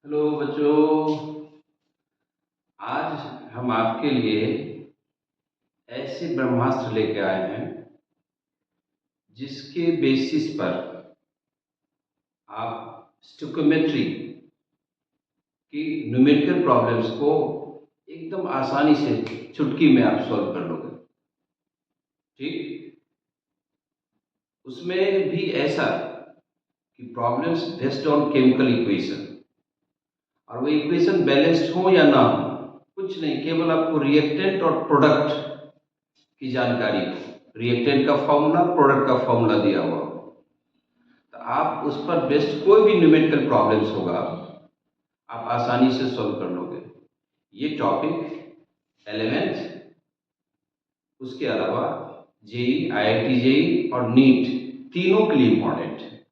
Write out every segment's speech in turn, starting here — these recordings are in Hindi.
हेलो बच्चों। आज हम आपके लिए ऐसे ब्रह्मास्त्र लेके आए हैं जिसके बेसिस पर आप स्टोइकोमेट्री की न्यूमेरिकल प्रॉब्लम्स को एकदम आसानी से चुटकी में आप सॉल्व कर लोगे। ठीक, उसमें भी ऐसा कि problems based on chemical equation, और वो इक्वेशन बैलेंस्ड हो या ना हो, कुछ नहीं, केवल आपको रिएक्टेंट और प्रोडक्ट की जानकारी हो। रिएक्टेंट का फॉर्मूला, प्रोडक्ट का फॉर्मूला दिया हुआ हो, तो आप उस पर बेस्ड कोई भी न्यूमेरिकल प्रॉब्लम्स होगा आप आसानी से सॉल्व कर लोगे। ये टॉपिक 11th, उसके अलावा जेई, आईआईटी जेई और नीट तीनों के लिए इम्पोर्टेंट है।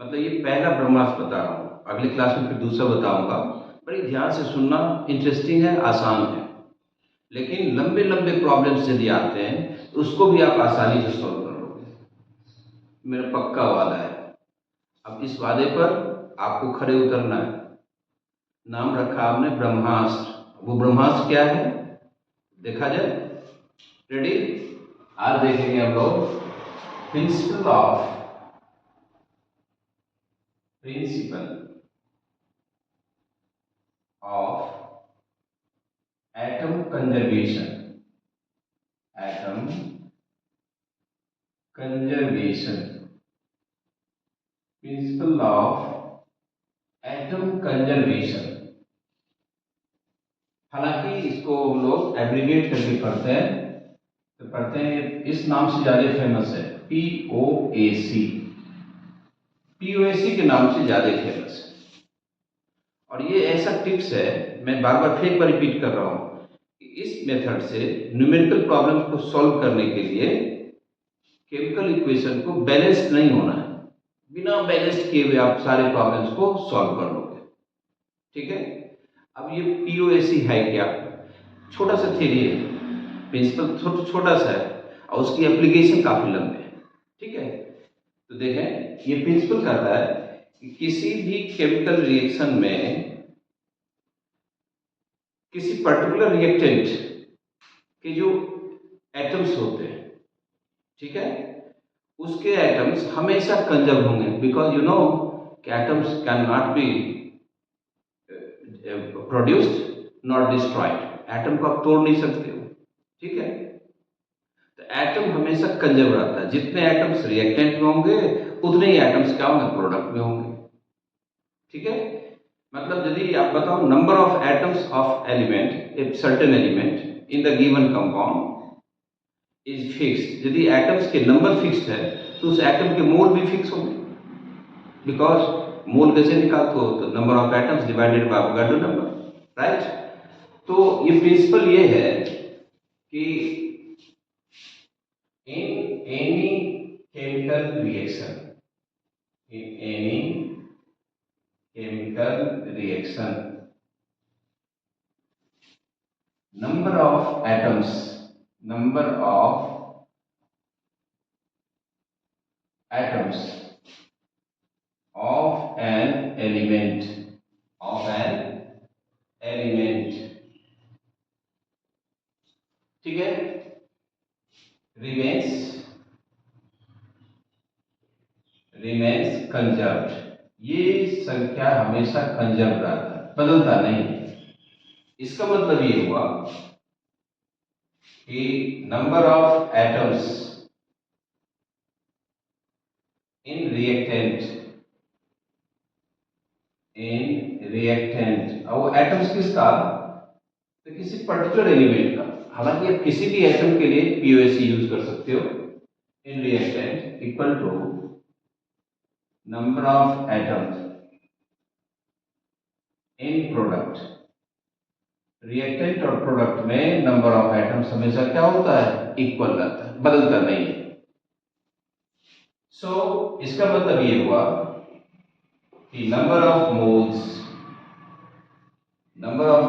मतलब ये पहला ब्रह्मास्त्र बता रहा हूँ, अगले क्लास में फिर दूसरा बताऊंगा। बड़ी ध्यान से सुनना, इंटरेस्टिंग है, आसान है, लेकिन लंबे लंबे प्रॉब्लम्स यदि आते हैं तो उसको भी आप आसानी से सॉल्व कर लोगे, मेरा पक्का वादा है। अब इस वादे पर आपको खड़े उतरना है। नाम रखा आपने ब्रह्मास्त्र। वो ब्रह्मास्त्र क्या है देखा जाए। रेडी? आज देखेंगे हम लोग principle of atom conservation. Atom conservation, principle of atom conservation. हालांकि इसको हम लोग एब्रिविएट करके पढ़ते हैं, तो पढ़ते हैं, इस नाम से ज्यादा फेमस है पीओएसी। पीओएसी के नाम से ज्यादा फेमस है। और ये ऐसा टिप्स है, मैं बार बार फिर एक बार रिपीट कर रहा हूं कि इस मेथड से न्यूमेरिकल प्रॉब्लम्स को सॉल्व करने के लिए केमिकल इक्वेशन को बैलेंस नहीं होना है। बिना बैलेंस किए हुए आप सारे प्रॉब्लम्स को सॉल्व कर लोगे। ठीक है? अब ये पीओएसी है क्या? छोटा सा थ्योरी है, प्रिंसिपल छोटा सा है, और उसकी एप्लीकेशन काफी लंबे है। ठीक है, तो देखें, ये प्रिंसिपल कहता है कि किसी भी केमिकल रिएक्शन में किसी पर्टिकुलर रिएक्टेंट के जो एटम्स होते हैं, ठीक है, उसके एटम्स हमेशा कंजर्व होंगे, बिकॉज यू नो कि atoms can not be produced not destroyed. Atom को आप तोड़ नहीं सकते हो। ठीक है, तो एटम हमेशा कंजर्व रहता है। जितने एटम्स रिएक्टेंट में होंगे उतने ही एटम्स क्या होंगे, प्रोडक्ट में होंगे। ठीक है, मतलब यदि आप बताओ number of atoms of element, a certain element in the given compound is fixed, यदि एटम्स के नंबर फिक्स्ड है तो उस एटम के मोल भी फिक्स होंगे। बिकॉज मोल कैसे निकालते हो, तो number of atoms divided by Avogadro number, right? तो ये प्रिंसिपल ये है कि in any chemical reaction, in any chemical reaction, number of atoms, number of atoms of an element, of an element, ठीक है, remains, remains conserved। ये संख्या हमेशा कंजर्व रहता है, बदलता नहीं है। इसका मतलब ये हुआ कि number of atoms in reactant, और वो एटम्स किसका, तो किसी पर्टिकुलर एलिमेंट का। हालांकि आप किसी भी एटम के लिए पीओएसी यूज कर सकते हो। In reactant equal to number of atoms in product. Reactant और प्रोडक्ट में नंबर ऑफ एटम्स हमेशा क्या होता है, इक्वल रहता है, बदलता नहीं है। इसका मतलब ये हुआ कि number of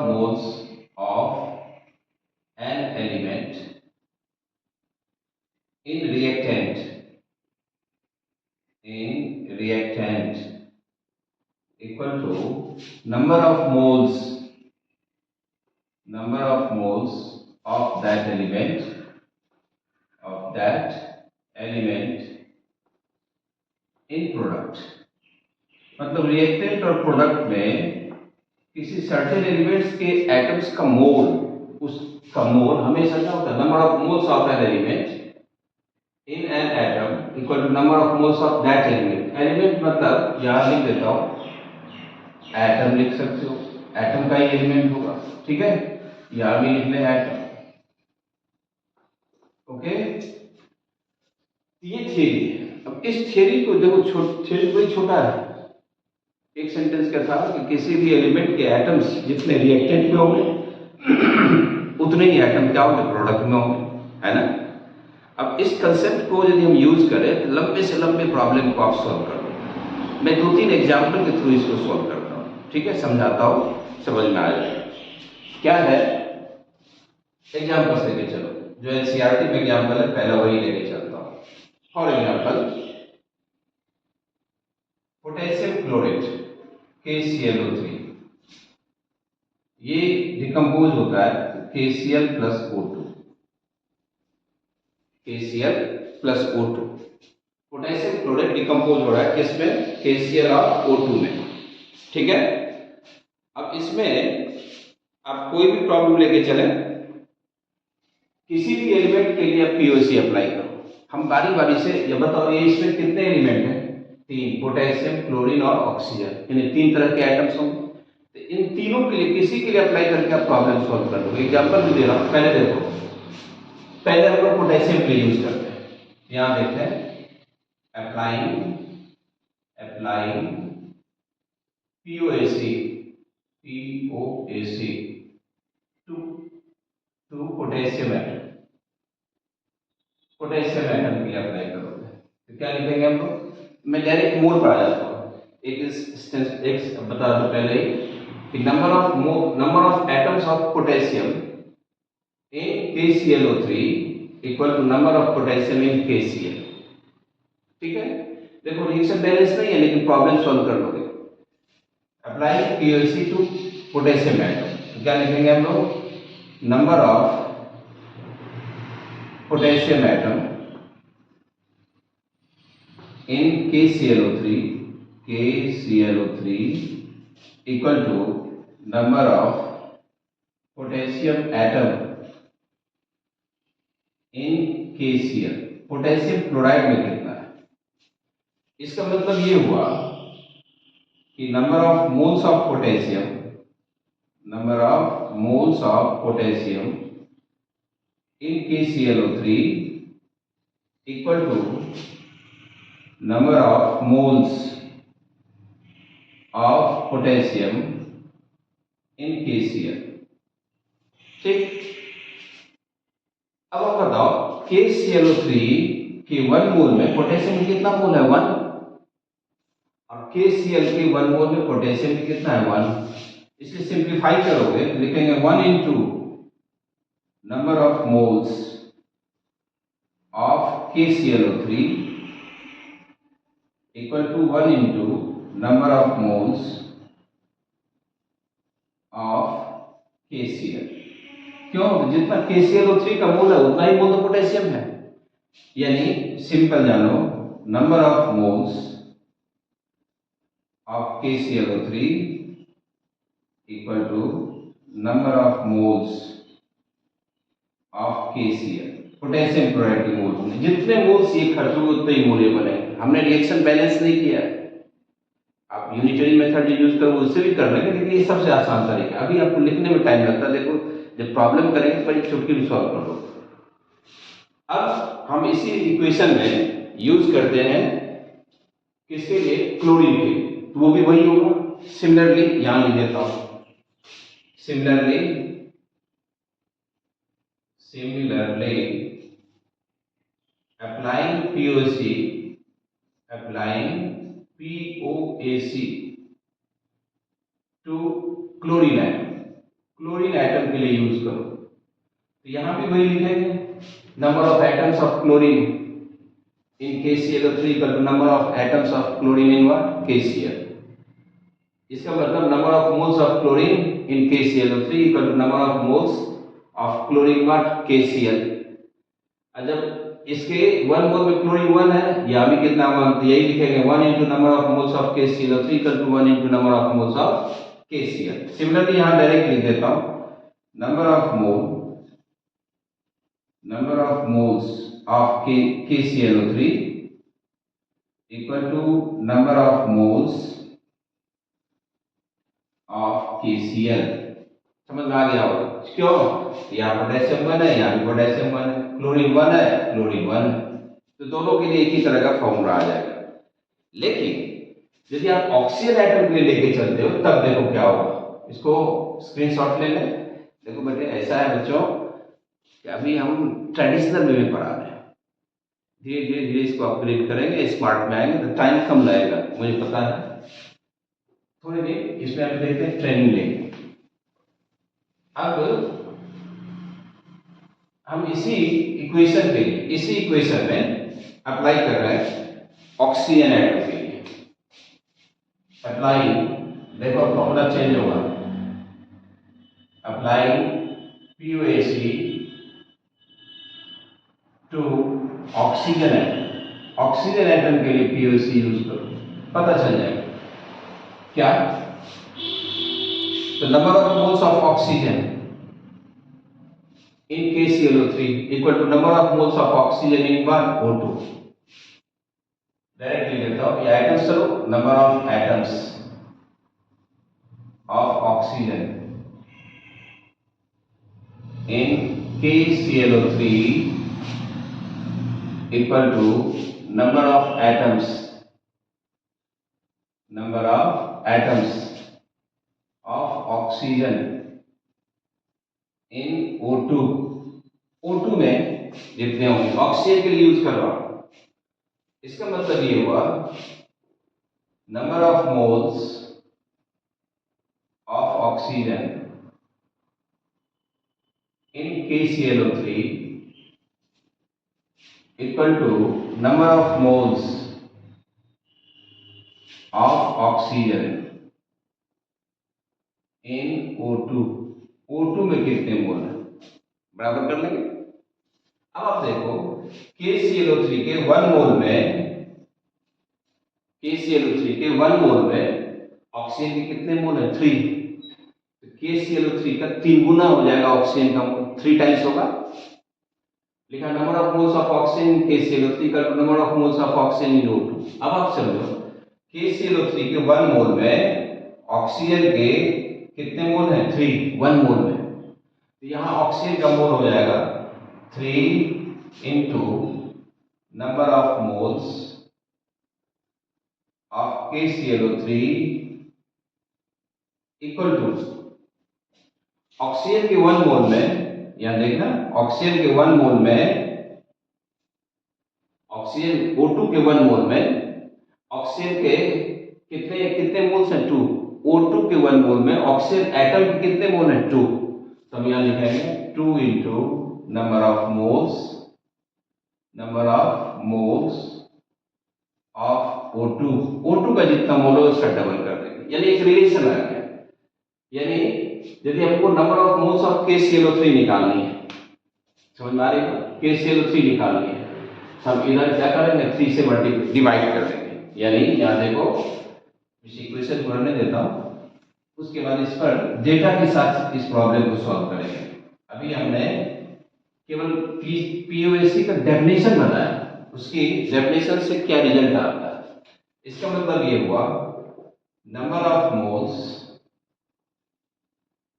moles of an element in reactant equal to number of moles of that element in product. मतलब रिएक्टेंट और प्रोडक्ट में किसी सर्टेन एलिमेंट्स के एटम्स का मोल, उसका मोल हमेशा क्या होता है, number of moles of an element in an atom equal to number of moles of that element. Element मतलब यहां लिख देता हूं, एटम लिख सकते हो, एटम का ही एलिमेंट होगा, ठीक है, यहां भी लिख लें एटम। ओके, ये थियरी है। अब इस थियरी को देखो, थियरी कोई छोटा है, एक सेंटेंस क्या था कि किसी भी एलिमेंट के एटम्स जितने रिएक्टेंट में होंगे उतने ही एटम क्या होंगे, प्रोडक्ट में होंगे, है ना। अब इस कंसेप्ट को यदि हम यूज करें तो लंबे से लंबे प्रॉब्लम को आप सॉल्व कर लो। मैं 2-3 एग्जाम्पल के थ्रू इसको सॉल्व करता हूँ, ठीक है, समझाता हूँ, समझ में आ जाएगा क्या है। एग्जाम्पल लेके चलो, जो एनसीईआरटी में एग्जाम्पल है पहला वही लेके चलता हूँ। For example potassium chlorate KClO3, ये डिकम्पोज होता है KCl plus O2, KCl plus O2। Potassium chlorate decompose हो रहा है किसमें, KCl और O2 में, ठीक है। अब इसमें आप कोई भी प्रॉब्लम लेके चलें, किसी भी एलिमेंट के लिए पीओसी अप्लाई करो। हम बारी बारी से ये बताओ, ये इसमें कितने एलिमेंट हैं, 3, पोटेशियम, क्लोरीन और ऑक्सीजन, यानी 3 तरह के एटम्स होंगे। तो इन तीनों के लिए किसी के लिए अप्लाई करके आप प्रॉब्लम सॉल्व कर लो। एग्जाम्पल भी दे रहा हूँ, पहले देखो, पहले हम लोग पोटेशियम के लिए यूज करते हैं। यहां देखते हैं, applying POAC to potassium atom, potassium atom के लिए अप्लाई करोगे तो क्या लिखेंगे हम लोग। मैं डायरेक्ट मोल पर आ जाता हूँ, एक बता दो पहले ही कि number of atoms of potassium in KClO3 equal to number of potassium in KCl, ठीक है। देखो रिएक्शन बैलेंस नहीं है लेकिन प्रॉब्लम सॉल्व कर लोगे। Apply POC to potassium atom, क्या लिखेंगे हम लोग, number of potassium atom in KClO3 equal to number of potassium atom in KCl। Potassium chloride में कितना है, इसका मतलब ये हुआ कि number of moles of potassium in KClO3 equal to number of moles of potassium in KCl, ठीक। अब आप बताओ KClO3 के 1 मोल में पोटेशियम में कितना मोल है, 1, और KCl के 1 मोल में पोटेशियम में कितना है, 1। इसलिए सिंप्लीफाई करोगे तो लिखेंगे 1 into number of moles of KClO3 equal to 1 into number of moles of KCl। क्यों, जितना KClO3 का मोल है उतना ही मोल तो पोटेशियम है, यानी सिंपल जानो, number of moles of KClO3 equal to number of moles of KCl। Potassium chloride के मोल होंगे, जितने मोल्स ये खर्च होंगे उतने ही मोल बनेंगे। हमने रिएक्शन बैलेंस नहीं किया है, आप यूनिटरी मेथड जो यूज करोगे उससे भी कर लेंगे, लेकिन ये सबसे आसान तरीका। अभी आपको लिखने में टाइम लगता है, देखो जब प्रॉब्लम करेंगे पर एक चुटकी भी सॉल्व कर लो। अब हम इसी इक्वेशन में यूज करते हैं किसके लिए, क्लोरीन के, तो वो भी वही होगा। सिमिलरली यहां लिख देता हूं, similarly applying POAC to chlorine atom, chlorine atom के लिए यूज करो तो यहां भी वही लिखेंगे, number of atoms of chlorine in KClO3 equal to number of atoms of chlorine in what, KCl। इसका मतलब number of moles of chlorine in KClO3 equal to number of moles of chlorine what KCl। जब इसके 1 मोल में क्लोरीन 1 है, यहाँ भी कितना तो यही लिखेंगे 1 into number of moles of KClO3 equal to 1 into number of moles of KCl। Similarly यहाँ डायरेक्ट लिख देता हूँ number of moles of KClO3 equal to number of moles of KCl। समझ में आ गया होगा क्यों? यहाँ पोटेशियम 1 है, यहाँ भी पोटेशियम 1 है, क्लोरीन 1 है, क्लोरीन 1 है, तो दोनों के लिए एक ही तरह का फॉर्मूला आ जाएगा। लेकिन यदि आप ऑक्सीजन एटम के लिए लेके चलते हो तब देखो क्या होगा। इसको स्क्रीनशॉट ले लें। देखो बेटे ऐसा है बच्चों कि अभी हम ट्रेडिशनल वे में पढ़ा रहे हैं, धीरे धीरे धीरे इसको अपग्रेड करेंगे, स्मार्ट में आएंगे तो टाइम कम लगेगा, मुझे पता है। थोड़ी देर इसमें हम देखते हैं, ट्रेनिंग लेंगे। अब हम इसी इक्वेशन में अप्लाई कर रहे हैं ऑक्सीजन एटम के लिए। अप्लाई, देखो फॉर्मूला चेंज होगा, apply POAC to oxygen atom. Oxygen atom के लिए POAC यूज करो, पता चल जाएगा क्या। तो number of moles of oxygen in KClO3 equal to number of moles of oxygen in O2। Directly लिखता हूं, ये एटम्स चलो, number of atoms of oxygen in KClO3 equal to number of atoms of oxygen in O2। O2 में जितने होंगे, ऑक्सीजन के लिए यूज कर रहा हूं, इसका मतलब ये हुआ number of moles of oxygen in KClO3 equal to number of moles of oxygen in O2। O2 में कितने मोल है बराबर कर लेंगे। अब आप देखो KClO3 के 1 मोल में ऑक्सीजन के कितने मोल है 3। तो KClO3 का 3 गुना हो जाएगा ऑक्सीजन का मोल, 3 टाइम्स होगा। लिखा number of moles of oxygen KClO3 का number of moles of oxygen in O2। अब आप समझो KClO3 के 1 मोल में ऑक्सीजन के कितने मोल हैं 3, 1 मोल में, तो यहाँ ऑक्सीजन का मोल हो जाएगा 3 into number of moles of KClO3 equal to oxygen के 1 मोल में, यहां देखना ऑक्सीजन के 1 मोल में, ऑक्सीजन O2 के 1 मोल में ऑक्सीजन के कितने मोल्स हैं 2। O2 के 1 मोल में ऑक्सीजन एटम के कितने मोल हैं 2, तो हम यहां लिखेंगे 2 into number of moles of O2 का जितना मोल हो उसका डबल कर देंगे, यानी एक रिलेशन आ गया। यानी यदि हमको number of moles of KClO3 निकालनी है, समझ में आ रही है, KClO3 निकालनी है, हम इधर क्या करेंगे 3 से डिवाइड कर देंगे। यानी यहां देखो इस इक्वेशन को भरने देता हूं, उसके बाद इस पर डेटा के साथ इस प्रॉब्लम को सॉल्व करेंगे। अभी हमने केवल POAC का डेफिनेशन बनाया, उसकी डेफिनेशन से क्या रिजल्ट आता है। इसका मतलब ये हुआ number of moles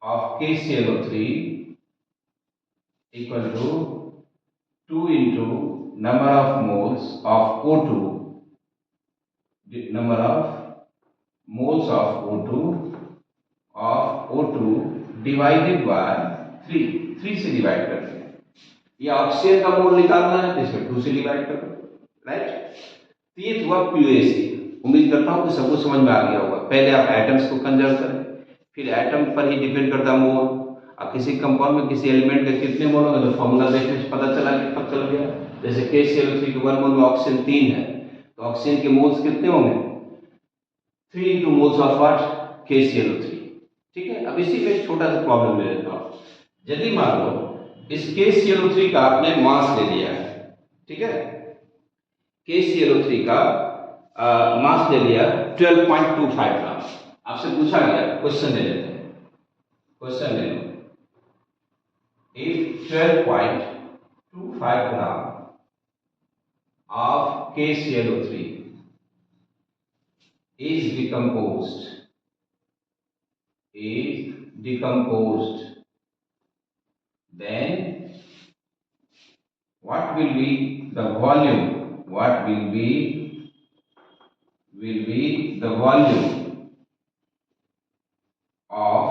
of KClO3 equal to 2 into number of moles of O2, number of moles of O2 divided by 3 से डिवाइड कर दें। ये ऑक्सीजन का मोल निकालना है तो इसमें 2 से डिवाइड कर दो, राइट। तो ये हुआ POAC। उम्मीद करता हूं कि सबको समझ में आ गया होगा। पहले आप एटम्स को कंजर्व करें, फिर एटम पर ही डिपेंड करता मोल। अब किसी कंपाउंड में किसी एलिमेंट के कितने मोल होंगे तो फॉर्मूला देखने से पता चल गया। जैसे KClO3 के 1 मोल में ऑक्सीजन 3 है, तो ऑक्सीजन के मोल्स कितने होंगे 3 into moles of what KClO3। ठीक है, अब इसी में एक छोटा सा प्रॉब्लम ले लेता हूँ। यदि मान लो इस KClO3 का आपने मास ले लिया है, ठीक है, KClO3 का मास ले लिया 12.25 ग्राम। आपसे पूछा गया, क्वेश्चन ले लेते हैं, क्वेश्चन ले लो, if 12.25 gram of KClO3 is decomposed, then what will be the volume? What will be the volume of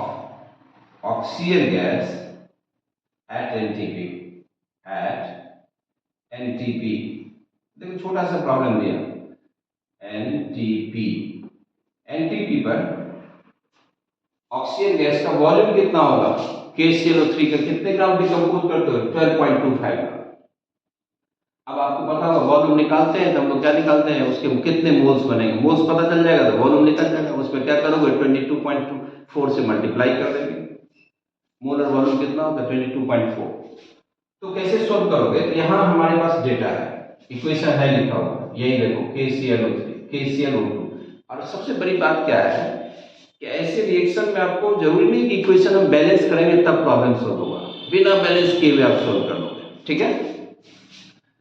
oxygen gas at NTP? At NTP, देखो छोटा सा प्रॉब्लम दिया, एनटीपी पर ऑक्सीजन गैस का वॉल्यूम कितना होगा? KClO3 का कितने ग्राम डिकम्पोज करते हो? 12.25 ग्राम। अब आपको पता होगा वॉल्यूम निकालते हैं तो हम लोग क्या निकालते हैं, उसके कितने मोल्स बनेंगे, मोल्स पता चल जाएगा तो वॉल्यूम निकल जाएगा। उसमें क्या करोगे, 22.4 से मल्टीप्लाई कर देंगे। मोलर वॉल्यूम कितना होगा? 22.4। तो कैसे सोल्व करोगे? तो यहाँ हमारे पास डेटा है, इक्वेशन है लिखा हुआ, यही देखो KClO3 KClO2। और सबसे बड़ी बात क्या है कि ऐसे रिएक्शन में आपको जरूरी नहीं कि इक्वेशन हम बैलेंस करेंगे तब प्रॉब्लम सोल्व होगा, बिना बैलेंस किए हुए आप सोल्व कर लोगे। ठीक है,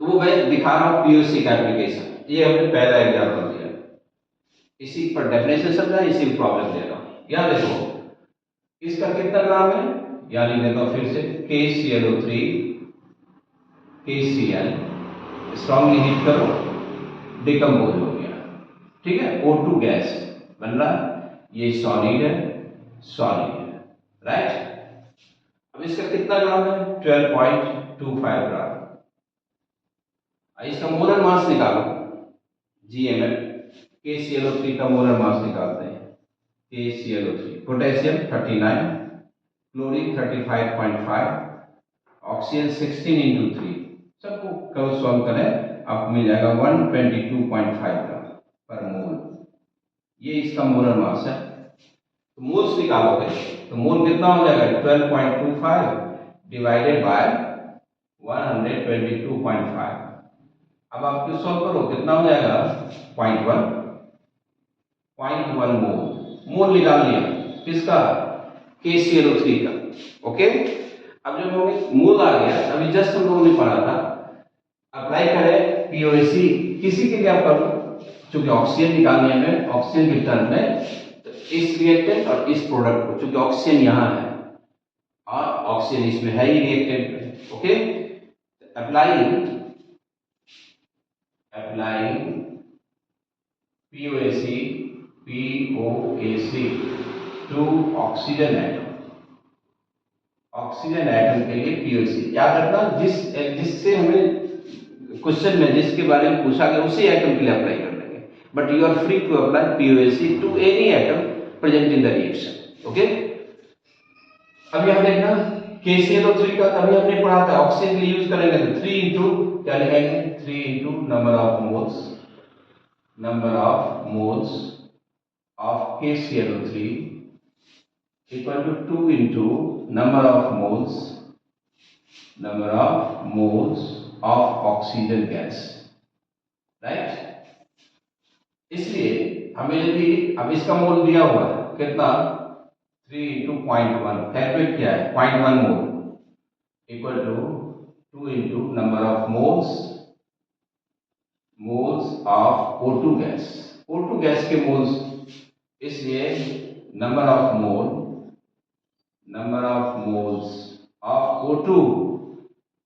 तो वो मैं दिखा रहा हूँ POC का एप्लीकेशन, ये हमने पहला एग्जाम्पल दिया, इसी पर डेफिनेशन समझा, इसी पर प्रॉब्लम दे रहा हूँ। यहाँ देखो इसका कितना ग्राम है, यानी देता हूँ फिर से, KClO3 KCl स्ट्रांगली हीट करो, डिकम्पोज हो गया। ठीक है, O2 गैस बन रहा, ये सॉलिड है, राइट। अब इसका कितना ग्राम है? 12.25 ग्राम। इसका मोलर मास निकालो, GMF, KClO3 का मोलर मास निकालते हैं। KClO3, potassium 39, chlorine 35.5, oxygen 16 into 3, सबको करो सॉल्व करें, आपको मिल जाएगा 122.5 ग्राम पर मोल। ये इसका मोलर मास है। तो मोल्स निकालोगे तो मोल कितना हो जाएगा? 12.25 डिवाइडेड बाय 122.5। अब आप क्यों सॉल्व करो, कितना हो जाएगा? 0.1 मोल निकाल लिया किसका? KClO3 का। ओके, अब जब हमें मोल आ गया, अभी जस्ट हम लोगों ने पढ़ा था, अप्लाई करें POC किसी के लिए आप करो, चूंकि ऑक्सीजन निकालने में, ऑक्सीजन के टर्म में, तो इस रिएक्टेंट और इस प्रोडक्ट को, चूंकि ऑक्सीजन यहाँ है और ऑक्सीजन इसमें है ही रिएक्टेंट में। Okay, applying POC to oxygen atom, oxygen atom के लिए POC याद रखना, जिससे हमें क्वेश्चन में जिसके बारे में पूछा गया उसी एटम के लिए अप्लाई कर देंगे, but you are free to apply POC to any atom present in the reaction. Okay, अब यहां देखना KClO3 का तभी हमने पढ़ा था, ऑक्सीजन के लिए यूज करेंगे तो 3 इंटू क्या लिखेंगे? 3 into number of moles of KClO3 equal to 2 into number of moles of oxygen gas, right. इसलिए हमें यदि अब इसका मोल दिया हुआ है कितना? 3 इंटू 0.1, फैक्टर क्या है? 0.1 mole equal to 2 into number of moles of O2 gas, O2 gas के मोल्स, इसलिए number of moles of O2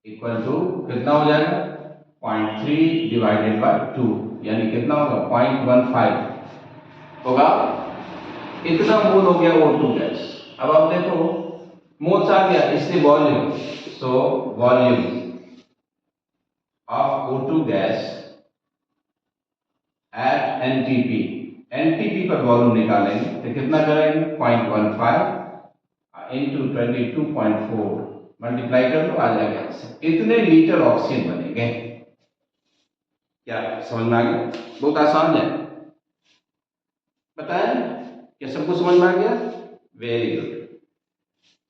equal to कितना हो जाएगा? 0.3 डिवाइडेड बाय 2, यानी कितना होगा? 0.15 होगा। इतना मोल हो गया O2 गैस। अब आप देखो मोल्स आ गया, इसलिए volume, so volume of O2 gas at NTP पर वॉल्यूम निकालेंगे तो कितना करेंगे? 0.15 इंटू 22.4 मल्टीप्लाई कर लो, आ जाएगा इतने लीटर ऑक्सीजन बनेंगे। क्या समझ में आ गया? बहुत आसान है, बताएं। क्या सबको समझ में आ गया? वेरी गुड,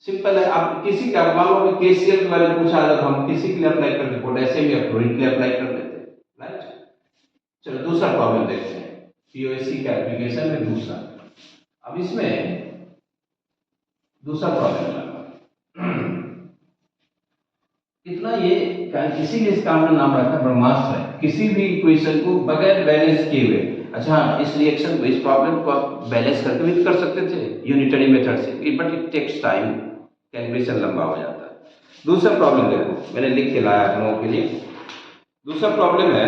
सिंपल है। आप किसी का मान लो केसीएल के बारे में पूछा जाता तो हम किसी के लिए अप्लाई करते, पोटेशियम या क्लोरीन के लिए अप्लाई कर देते, राइट। चलो दूसरा प्रॉब्लम देखते हैं, पीओएसी का एप्लीकेशन में दूसरा। अब इसमें दूसरा प्रॉब्लम इतना ये इसीलिए इसका हमने नाम रखा ब्रह्मास्त्र है, किसी भी इक्वेशन को बगैर बैलेंस किए हुए। अच्छा, इस रिएक्शन इस प्रॉब्लम को आप बैलेंस करके भी कर सकते थे यूनिटरी मेथड से, but it takes time, calculation लंबा हो जाता है। दूसरा प्रॉब्लम देखो, मैंने लिख के लाया आप लोगों के लिए। दूसरा प्रॉब्लम है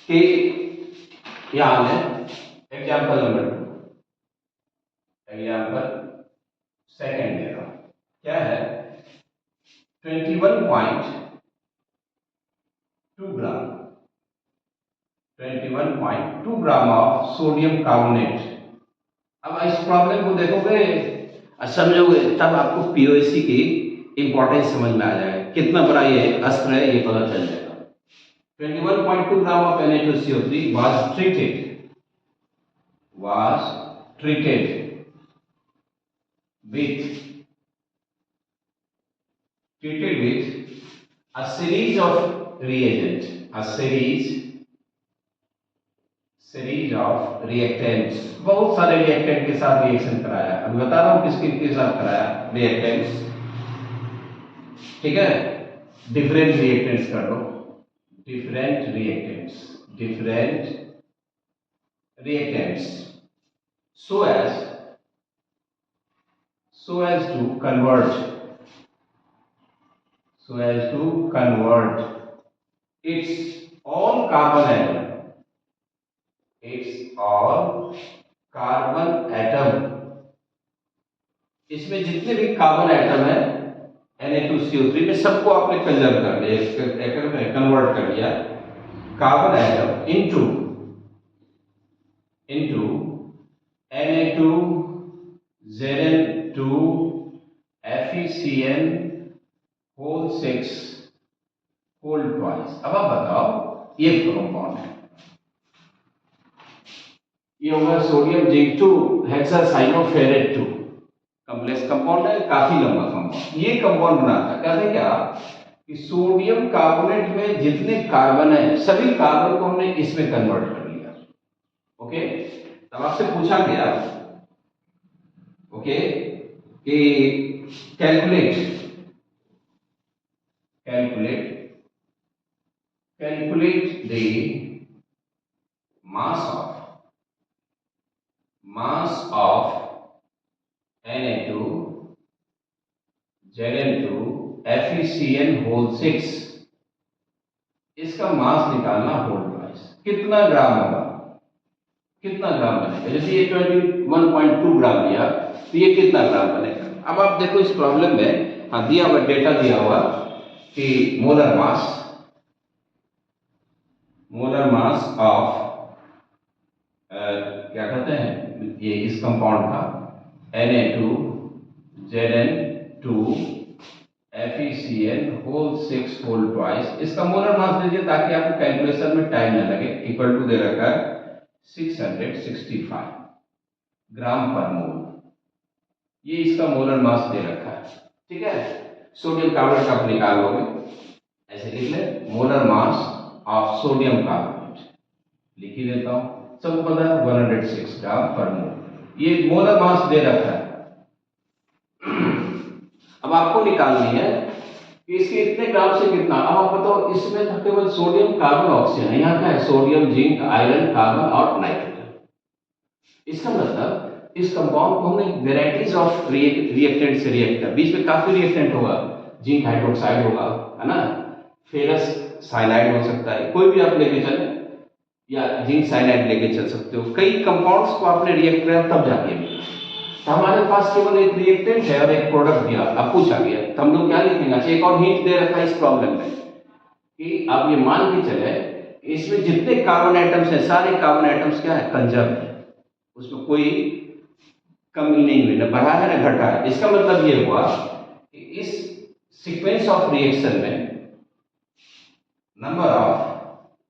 कि यहां है एग्जाम्पल नंबर 2, एग्जाम्पल सेकेंड दे रहा हूं, क्या है 21.2 ग्राम 21.2 ग्राम ऑफ सोडियम कार्बोनेट। अब इस प्रॉब्लम को देखोगे और समझोगे तब आपको पीओएसी की इंपॉर्टेंस समझ में आ जाएगा, कितना बड़ा ये अस्त्र है ये पता चल जाएगा। 21.2 ग्राम of Na2CO3 was treated with a series of of reactants, बहुत सारे रिएक्टेंट के साथ रिएक्शन कराया। अब बता रहा हूं किसके साथ कराया, रिएक्टेंट्स, ठीक है, डिफरेंट रिएक्टेंट्स कर लो, different reactants so as to convert its all carbon atom, इसमें जितने भी कार्बन एटम है Na2CO3 में सबको आपने कंजर्व कर लिया, कन्वर्ट कर लिया carbon atom into Na2 Zn2 FeCN whole 6 whole twice. अब आप बताओ ये कंपाउंड है, ये होगा sodium zinc 2 hexacyanoferrate 2, complex compound है, काफी लंबा कंपाउंड। ये कंपाउंड बनाता है, कहते हैं क्या कि सोडियम कार्बोनेट में जितने कार्बन है सभी कार्बन को हमने इसमें कन्वर्ट कर लिया। ओके, तब आपसे पूछा गया ओके कि calculate the mass of Na2 Zn2 FeCN whole 6, इसका मास निकालना होल ट्वाइस। कितना ग्राम होगा, कितना ग्राम बनेगा? जैसे ये 21.2 ग्राम लिया तो ये कितना ग्राम बनेगा? अब आप देखो इस प्रॉब्लम में हाँ दिया हुआ डेटा दिया हुआ कि मोलर मास ऑफ क्या कहते हैं ये इस कंपाउंड का Na2 Zn2 FeCN whole 6 whole twice, इसका मोलर मास दीजिए ताकि आपको कैलकुलेशन में टाइम न लगे। इक्वल टू दे रखा है 665 ग्राम पर मोल, ये इसका मोलर मास दे रखा है, ठीक है। सोडियम कार्बोनेट आप निकाल लोगे, ऐसे लिख ले molar mass of sodium carbonate, लिख ही देता हूं, सबको पता है 106 ग्राम पर मोल, ये मोलर मास दे रखा है। अब आपको निकालनी है कि इसके इतने ग्राम से कितना। अब आप बताओ इसमें था केवल सोडियम कार्बन ऑक्सीजन, यहाँ क्या है सोडियम जिंक आयरन कार्बन और नाइट्रोजन। इसका मतलब इस कंपाउंड को हमने वेराइटीज ऑफ रिएक्टेंट से रिएक्ट किया, बीच में काफी रिएक्टेंट होगा, जिंक हाइड्रोक्साइड होगा, है ना, फेरस साइनाइड हो सकता है, कोई भी आप लेके चले या जिंक साइनाइड लेके चल सकते हो। कई कंपाउंड्स को आपने रिएक्ट किया तब जाके मिला। तो हमारे पास केवल एक रिएक्टेंट है और एक प्रोडक्ट दिया, अब पूछा गया तो हम लोग क्या लिखेंगे? अच्छा, एक और हिंट दे रखा है इस प्रॉब्लम में कि आप ये मान के चले इसमें जितने कार्बन एटम्स हैं सारे कार्बन एटम्स क्या है कंजर्व है, उसमें कोई कमी नहीं हुई, न बढ़ा है न घटा है। इसका मतलब ये हुआ कि इस सीक्वेंस ऑफ रिएक्शन में number of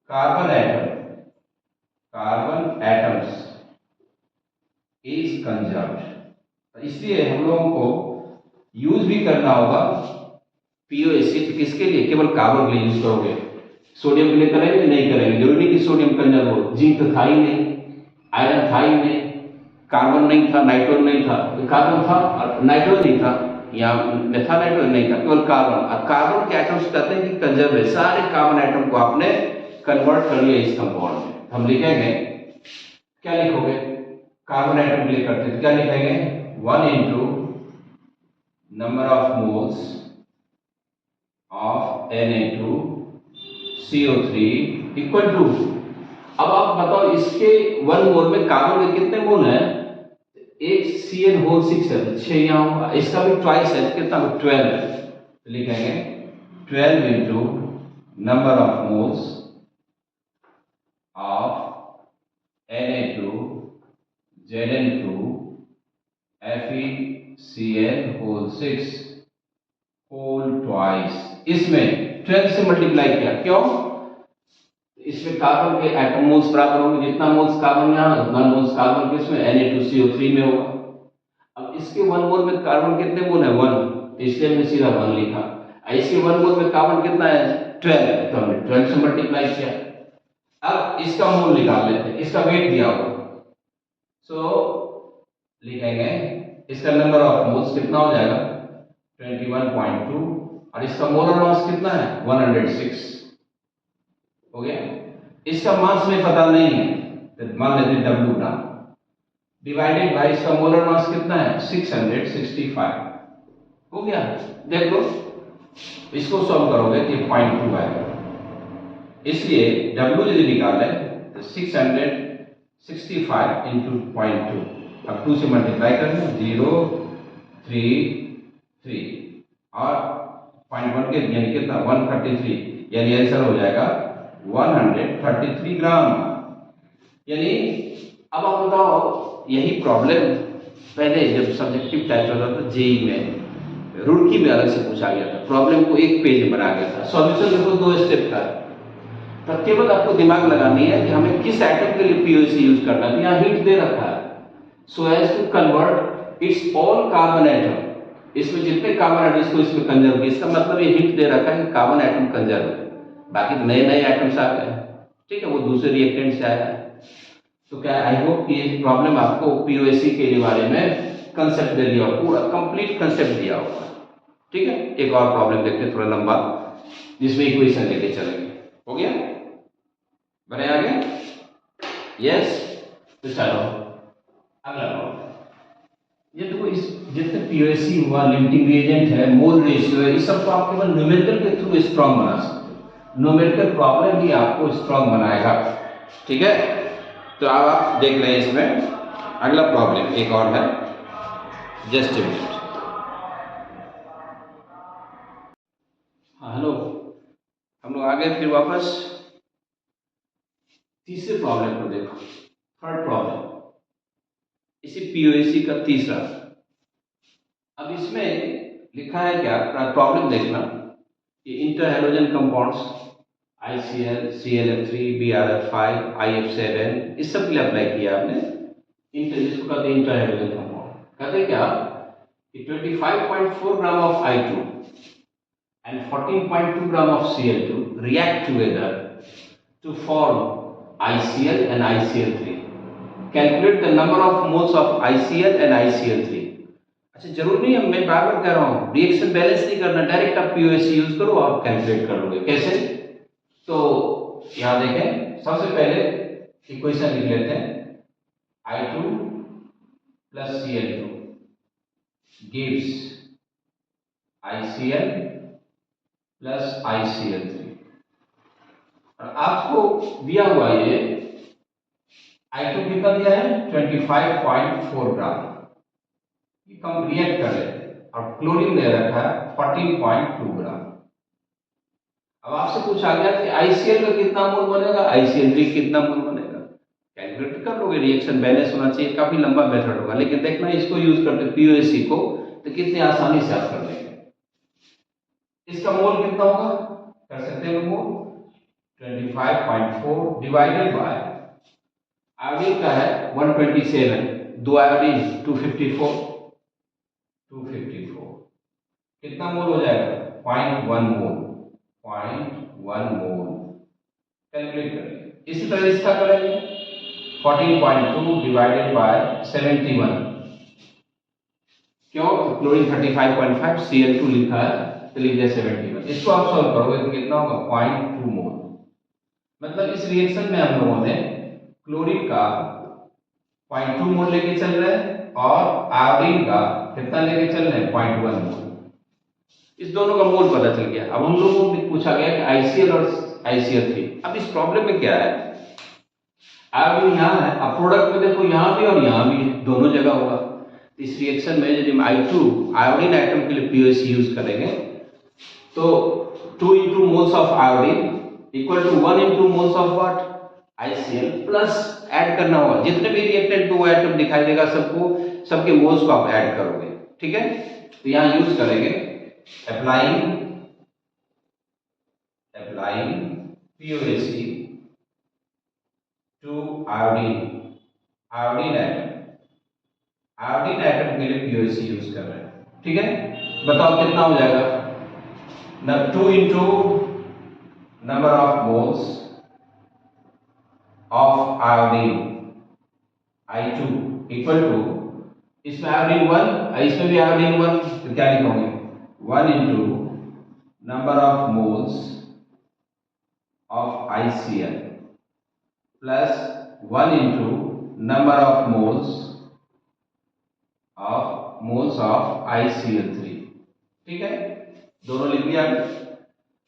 carbon atoms conserved. इसलिए हम लोगों को यूज भी करना होगा पीओएसी। तो किसके लिए? केवल कार्बन के लिए यूज करोगे। सोडियम के लिए करेंगे? नहीं करेंगे। जरूरी नहीं कि सोडियम कंजर्व हो। जिंक था ही नहीं, आयरन था ही नहीं, कार्बन नहीं था, नाइट्रोजन नहीं था। तो कार्बन था और नाइट्रोजन नहीं था, या मेथा नाइट्रोजन नहीं था, केवल कार्बन। और कार्बन के एटम्स कहते हैं कि कंजर्व है। सारे कार्बन एटम को आपने कन्वर्ट कर लिया इस कंपाउंड में। हम लिखेंगे, क्या लिखोगे? कार्बन एटम के लिए करते तो क्या लिखेंगे? 1 into number of moles of Na2CO3 equal to, अब आप बताओ इसके 1 मोल में कार्बन के कितने मोल हैं? एक Cn6 है, 6 यहाँ होगा। इसका भी ट्वाइस है, कितना? 12 है। तो लिखेंगे 12 into number of moles of Na2Zn2 FeCl6 whole twice. इसमें 12 से मल्टीप्लाई किया, क्यों? इसमें कार्बन के एटम मोल्स बराबर होंगे, जितना मोल्स कार्बन यहाँ उतना मोल्स कार्बन किसमें? Na2CO3 में होगा। अब इसके 1 मोल में कार्बन कितने मोल है? 1, इसलिए हमने सीधा 1 लिखा। इसके 1 मोल में कार्बन कितना है? 12, तो हमने 12 से मल्टीप्लाई किया। अब इसका मोल निकाल लेते हैं, इसका वेट दिया होगा। सो लिखेंगे इसका नंबर ऑफ मोल्स कितना हो जाएगा? 21.2, और इसका मोलर मास कितना है? 106 हो गया। इसका मास में पता नहीं है तो मान लेते हैं W ग्राम, डिवाइडेड बाय इसका मोलर मास कितना है? 665 हो गया। देख लो, इसको सॉल्व करोगे तो 0.2 आएगा। इसलिए W यदि निकाले तो 665 इंटू 0.2, अब 2 से मल्टीप्लाई करना, 0 3 3 और 0.1 के यानी कितना? 133, यानी आंसर हो जाएगा 133 ग्राम। यानी अब आप बताओ, यही प्रॉब्लम पहले जब सब्जेक्टिव टाइप होता था जेई में, रुड़की में अलग से पूछा गया था। प्रॉब्लम को एक पेज में बना गया था। सॉल्यूशन देखो 2 स्टेप का। तब केवल आपको दिमाग लगानी है कि हमें किस एटम के लिए पीओसी यूज करना है। यहाँ हिंट दे रखा है, so as to convert its all carbon atom. इसमें जितने कार्बन एटम इसको इसमें कंजर्व, इसका मतलब ये हिंट दे रखा है कि कार्बन एटम कंजर्व है। बाकी तो नए नए एटम्स आ गए, ठीक है, वो दूसरे रिएक्टेंट से आया है। तो क्या आई होप कि ये प्रॉब्लम आपको पीओएसी के बारे में कंसेप्ट दे दिया, पूरा कंप्लीट कंसेप्ट दिया होगा। ठीक है, एक और प्रॉब्लम देखते हैं थोड़ा लंबा, जिसमें इक्वेशन लेके चलेंगे। हो गया? बने आगे? यस। तो चलो अगला प्रॉब्लम। ये देखो, इस जितने पीओएसी हुआ, लिमिटिंग रिएजेंट है, मोल रेशियो है, इस सब को आप केवल न्यूमेरिकल के थ्रू स्ट्रॉन्ग बना सकते हो। न्यूमेरिकल प्रॉब्लम ही आपको स्ट्रॉन्ग बनाएगा। ठीक है, तो अब आप देख लें इसमें अगला प्रॉब्लम एक और है। Just a minute. हाँ हेलो, हम लोग आगे फिर वापस तीसरे प्रॉब्लम को देखो। थर्ड प्रॉब्लम, इसी पीओएसी का तीसरा। अब इसमें लिखा है क्या? प्रॉब्लम देखना, ये inter halogen compounds ICl, ClF3, BrF5, IF7, इस सब के लिए अप्लाई किया आपने। जिसको कहते हैं इंटर हैलोजन कंपाउंड। कहते क्या कि 25.4 gram of I2 and 14.2 gram of Cl2 react together to form ICl and ICl3. Calculate the number of moles of ICl and ICl3. अच्छा, जरूर नहीं है, मैं बार बार कह रहा हूँ, रिएक्शन बैलेंस नहीं करना, डायरेक्ट आप पीओएसी यूज करो, आप कैलकुलेट कर लोगे। कैसे? तो यहाँ देखें, सबसे पहले इक्वेशन लिख लेते हैं। I2 plus Cl2 gives ICl plus ICl3। और आपको दिया हुआ ये I2 कितना दिया है? 25.4 ग्राम। ये कम रिएक्ट कर लेते हैं, और क्लोरीन दे रखा है 14.2 ग्राम। अब आपसे पूछा गया कि ICl का कितना मोल बनेगा, ICl3 कितना मोल बनेगा। कैलकुलेट कर लोगे, रिएक्शन बैलेंस होना चाहिए। काफी लंबा मेथड होगा, लेकिन देखना इसको यूज करते पीओएसी को तो कितनी आसानी से आप कर लेंगे। इसका मोल कितना होगा? कर सकते हैं मोल 25.4 डिवाइडेड बाय, आगे का है 127, 2 आयोडीन 254 कितना मोल हो जाएगा 0.1 मोल कैलकुलेट करिए। इसी तरह इसका करेंगे 14.2 डिवाइडेड बाय 71 क्यों क्लोरीन 35.5 Cl2 लिखा है तो लिख दिया 71। इसको आप सॉल्व करोगे तो कितना होगा 0.2 मोल। मतलब इस रिएक्शन में हम लोगों ने क्लोरीन का 0.2 मोल लेके चल रहे हैं और आयोडीन का कितना लेके चल रहे हैं 0.1 मोल। इस दोनों का मोल पता चल गया। अब हम लोगों को पूछा गया कि ICl और ICl3। अब इस प्रॉब्लम में क्या है आयोडीन यहाँ है, अब प्रोडक्ट में देखो यहाँ भी और यहाँ भी दोनों जगह होगा। इस रिएक्शन में यदि हम I2 आयोडीन आइटम के लिए POC यूज करेंगे तो 2 into moles of iodine equal to 1 into moles of what ICl plus add करना होगा। जितने भी रिएक्टेंट में वो आइटम दिखाई देगा सबके मोल्स को आप ऐड करोगे। ठीक है, तो यहाँ यूज करेंगे applying POC to iodine item के लिए POC यूज कर रहे हैं। ठीक है, बताओ कितना हो जाएगा 2 into number of moles of iodine I2 equal to इसमें आयोडीन 1 इसमें भी आयोडीन 1 तो क्या लिखोगे 1 into number of moles of ICl plus 1 into number of moles of ICl3। ठीक है, दोनों लिख दिया।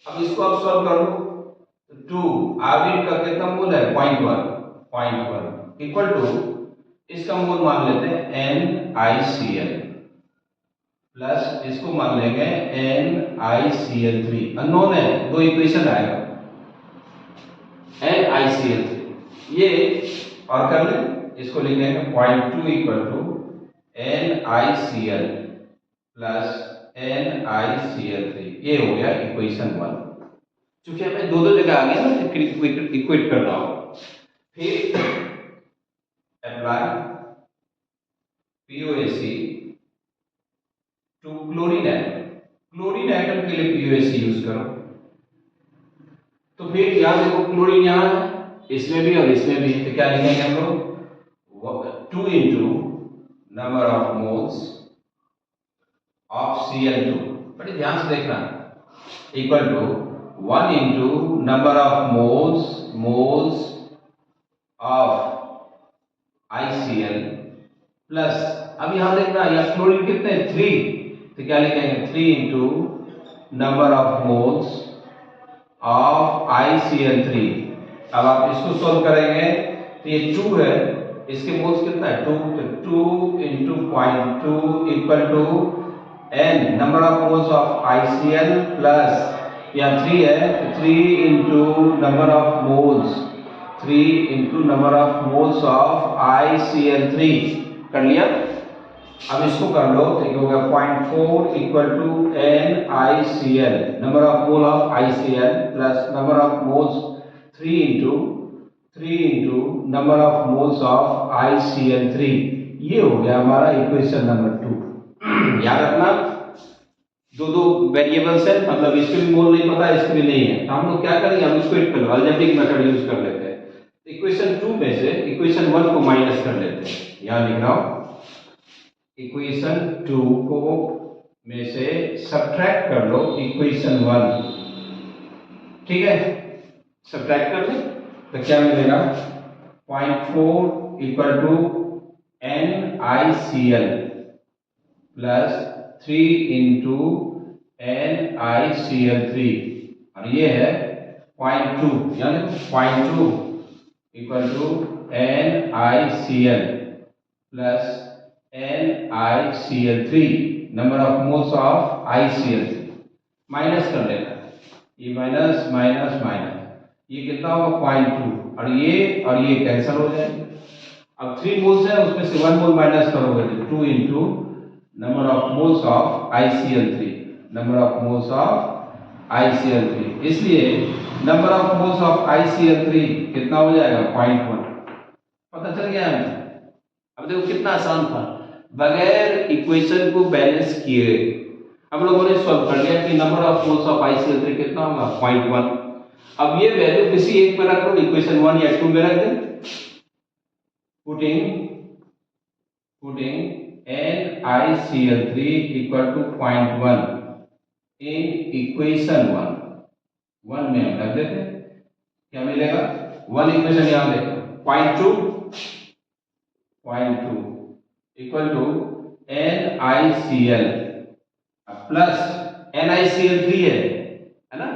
अब इसको आप सॉल्व करो तो 2 आयोडीन का कितना मोल है 0.1 इक्वल टू इसका मोल मान लेते हैं NiCl प्लस इसको मान लेंगे NiCl3। अननोन है, दो इक्वेशन आएगा NiCl3 ये और कर ले इसको लिखेंगे 0.2 equal to NiCl plus NiCl3। ये हो गया इक्वेशन 1। चूंकि हमें दो जगह आ गया ना इक्वेट करना होगा। फिर apply POC to chlorine item के लिए POC यूज करो। तो फिर यहाँ देखो क्लोरीन यहाँ है इसमें भी और इसमें भी, तो क्या लिखेंगे हम लोग 2 into number of moles of Cl2 बड़े ध्यान से देखना equal to 1 into number of moles of ICl plus अब यहां देखना यहाँ क्लोरीन कितने 3 तो क्या लिखेंगे 3 into number of moles of ICl3। अब आप इसको सॉल्व करेंगे तो ये 2 है इसके मोल्स कितना है 2 तो 2 into 0.2 equal to n number of moles of ICl plus या 3 है तो 3 into number of moles of ICl3 कर लिया। अब इसको कर लो तो ये होगा 0.4 equal to NiCl number of mole of ICl plus number of moles 3 into number of moles of ICl3। ये हो गया हमारा इक्वेशन नंबर 2। याद रखना दो वेरिएबल्स है, मतलब इसके भी मोल नहीं पता इसके भी नहीं है, तो हम लोग क्या करेंगे हम इसको इक्वल अलजेब्रिक मेथड यूज कर लेते हैं। इक्वेशन 2 में से इक्वेशन 1 को माइनस कर लेते हैं। यहां लिख रहा हूं इक्वेशन 2 को में से सब्ट्रैक्ट कर लो इक्वेशन 1। ठीक है, सब्ट्रैक्ट कर ले तो क्या मिलेगा 0.4 equal to NiCl plus 3 into NiCl3 और ये है 0.2 यानी 0.2 equal to NiCl plus NiCl3 number of moles of ICl3 minus कर लेना ये माइनस ये कितना होगा 0.2 और ये कैंसिल हो जाएंगे। अब 3 मोल्स है उसमें से 1 मोल माइनस करोगे तो 2 into number of moles of ICl3 इसलिए number of moles of ICl3 कितना हो जाएगा 0.1। पता चल गया हमें अब देखो कितना आसान था, बगैर इक्वेशन को बैलेंस किए हम लोगों ने सॉल्व कर लिया कि number of moles of ICl3 कितना होगा 0.1। अब ये वैल्यू किसी एक में रख लो, इक्वेशन 1 या 2 में रख दें। Putting NiCl3 equal to 0.1 in equation 1 में हम रख देते हैं, क्या मिलेगा 1 इक्वेशन यहां देखो 0.2 equal to NiCl plus NiCl3 है ना,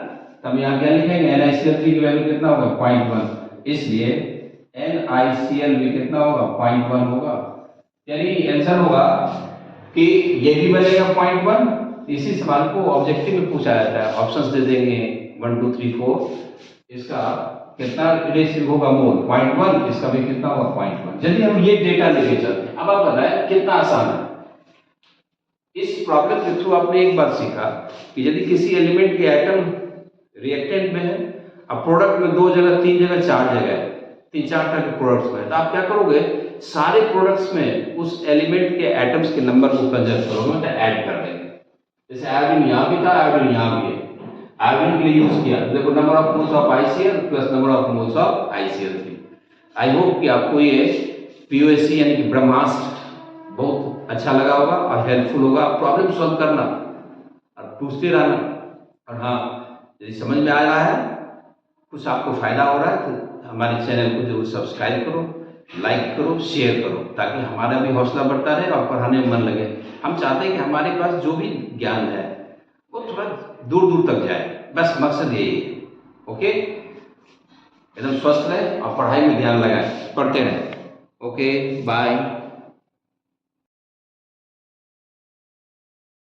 तब यहाँ क्या लिखेंगे NiCl3 की वैल्यू कितना होगा 0.1, इसलिए NiCl भी कितना होगा 0.1 होगा। यानी आंसर होगा कि ये भी बनेगा 0.1। इसी सवाल को ऑब्जेक्टिव में पूछा जाता है, ऑप्शंस दे देंगे 1 2 3 4, इसका कितना रेशियो होगा मोल 0.1, इसका भी कितना होगा 0.1। यदि हम ये डेटा लेके चलते हैं, अब आप बताएं कितना आसान है। इस प्रॉब्लम के थ्रू आपने एक बात सीखा कि यदि किसी एलिमेंट के एटम रिएक्टेंट में है, अब प्रोडक्ट में 2 जगह 3 जगह 4 जगह है, 3-4 तरह के प्रोडक्ट्स में, तो आप क्या करोगे सारे प्रोडक्ट्स में उस एलिमेंट के एटम्स के नंबर को कंजर्व करोगे, मतलब ऐड कर देंगे। जैसे आयोडीन यहाँ भी था, आयोडीन यहाँ भी है, आयोडीन के लिए यूज किया, देखो number of moles of ICl plus number of moles of ICl3। I hope कि आपको ये POSC यानी कि ब्रह्मास्त्र बहुत अच्छा लगा होगा और हेल्पफुल होगा। प्रॉब्लम सॉल्व करना और पूछते रहना, और हाँ यदि समझ में आ रहा है, कुछ आपको फायदा हो रहा है, तो हमारे चैनल को जरूर सब्सक्राइब करो, लाइक करो, शेयर करो, ताकि हमारा भी हौसला बढ़ता रहे और पढ़ाने में मन लगे। हम चाहते हैं कि हमारे पास जो भी ज्ञान है वो थोड़ा दूर दूर तक जाए, बस मकसद यही है। ओके, एकदम स्वस्थ रहे और पढ़ाई में ध्यान लगाए, पढ़ते रहें। Okay, bye.